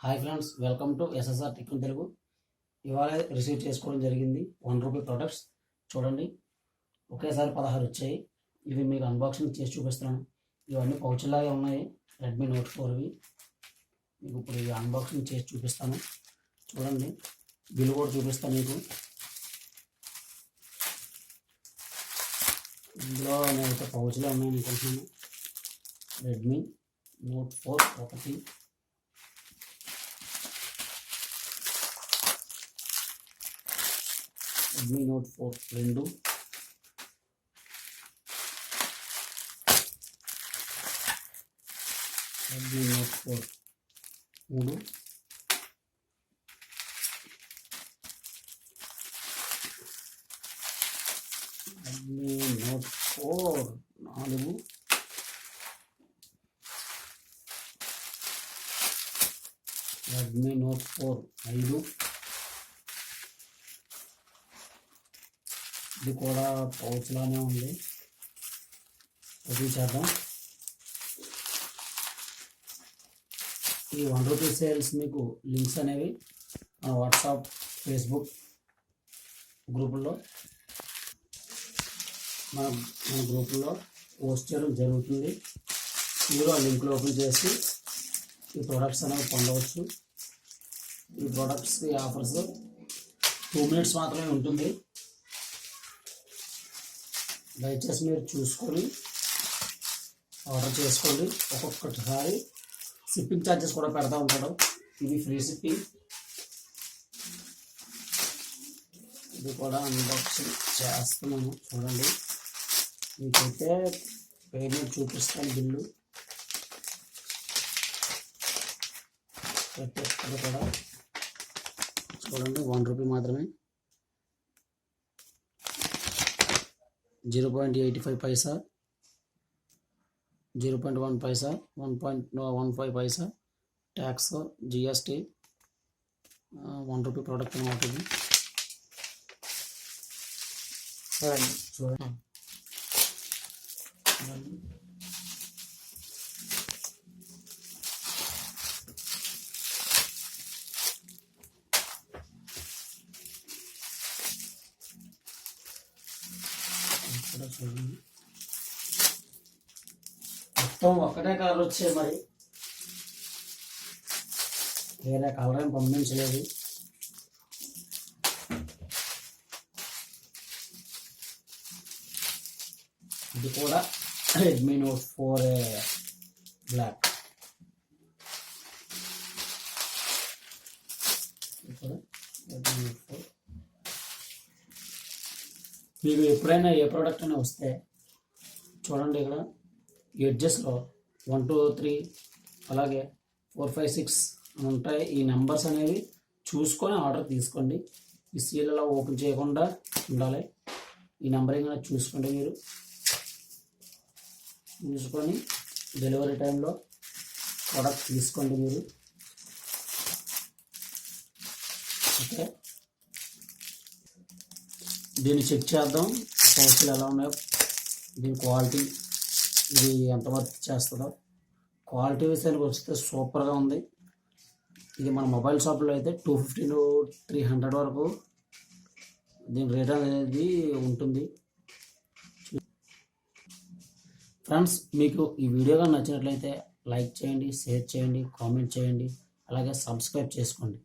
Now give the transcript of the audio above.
Hi friends, welcome to SSR tech in Telugu. ఇవాళ receive చేసుకోవడం జరిగింది ₹1 ప్రొడక్ట్స్. చూడండి, ఒకేసారి 16 వచ్చాయి. ఇవి మీకు అన్బాక్సింగ్ చేసి చూపిస్తున్నాను. ఇవన్నీ పౌచ్లాగే ఉన్నాయి, రెడ్మీ నోట్ 4వి. మీకు ఇప్పుడు ఇవి అన్బాక్సింగ్ చేసి చూపిస్తాను. చూడండి, బిల్ కూడా చూపిస్తాను మీకు. ఇందులో నేనైతే పౌచ్లే ఉన్నాయని అనుకుంటున్నాను. రెడ్మీ నోట్ 4 ఒకటి, Redmi Note 4 2, Redmi Note 4 3, Redmi Note 4 4, Redmi Note 4 5. ఇది కూడా పౌచ్లానే ఉంది. అది చేద్దాం. ఈ ₹1 సేల్స్ మీకు లింక్స్ అనేవి మన వాట్సాప్, ఫేస్బుక్ గ్రూపుల్లో మన గ్రూపుల్లో పోస్ట్ చేయడం జరుగుతుంది. మీరు ఆ లింక్లో ఓపెన్ చేసి ఈ ప్రోడక్ట్స్ అనేవి పొందవచ్చు. ఈ ప్రోడక్ట్స్కి ఆఫర్స్ 2 మినిట్స్ మాత్రమే ఉంటుంది. దయచేసి మీరు చూసుకొని ఆర్డర్ చేసుకోండి. ఒక్కొక్కసారి షిప్పింగ్ ఛార్జెస్ కూడా పెడతా ఉంటాడు. ఇది ఫ్రీ షిప్పింగ్. ఇది కూడా అన్బాక్సింగ్ చేస్తున్నాను. చూడండి, మీకైతే పేమెంట్ చూపిస్తాను. బిల్లు పెట్టేస్తుంది కూడా. చూడండి, ₹1 మాత్రమే. 0.85 పైసా, 0.1 పైసా, 1.15 పైసా, ట్యాక్స్, GST. ₹1 ప్రోడక్ట్ అనమాట ఇది. చూడండి, చూడండి, మొత్తం ఒక్కటే కలర్ వచ్చాయి. మరి వేరే కలర్ ఏం పంపించలేదు. ఇది కూడా Redmi note 4 black. Redmi note 4. మీకు ఎప్పుడైనా ఏ ప్రోడక్ట్ అయినా వస్తే చూడండి, ఇక్కడ ఎడ్జెస్లో 1 2 3 అలాగే 4 5 6 అని ఉంటాయి. ఈ నెంబర్స్ అనేవి చూసుకొని ఆర్డర్ తీసుకోండి. ఈ సీలలో ఓపెన్ చేయకుండా ఉండాలి. ఈ నెంబరింగ్ చూసుకోండి. మీరు చూసుకొని డెలివరీ టైంలో ప్రోడక్ట్ తీసుకోండి మీరు. ఓకే, దీన్ని చెక్ చేద్దాం. పౌచ్లు ఎలా ఉన్నాయో, దీని క్వాలిటీ, ఇది ఎంత వర్క్ చేస్తుందో. క్వాలిటీ విషయానికి వస్తే సూపర్గా ఉంది. ఇది మన మొబైల్ షాప్లో అయితే 250 to 300 వరకు దీని రేట్ అనేది ఉంటుంది. ఫ్రెండ్స్, మీకు ఈ వీడియోగా నచ్చినట్లయితే లైక్ చేయండి, షేర్ చేయండి, కామెంట్ చేయండి, అలాగే సబ్స్క్రైబ్ చేసుకోండి.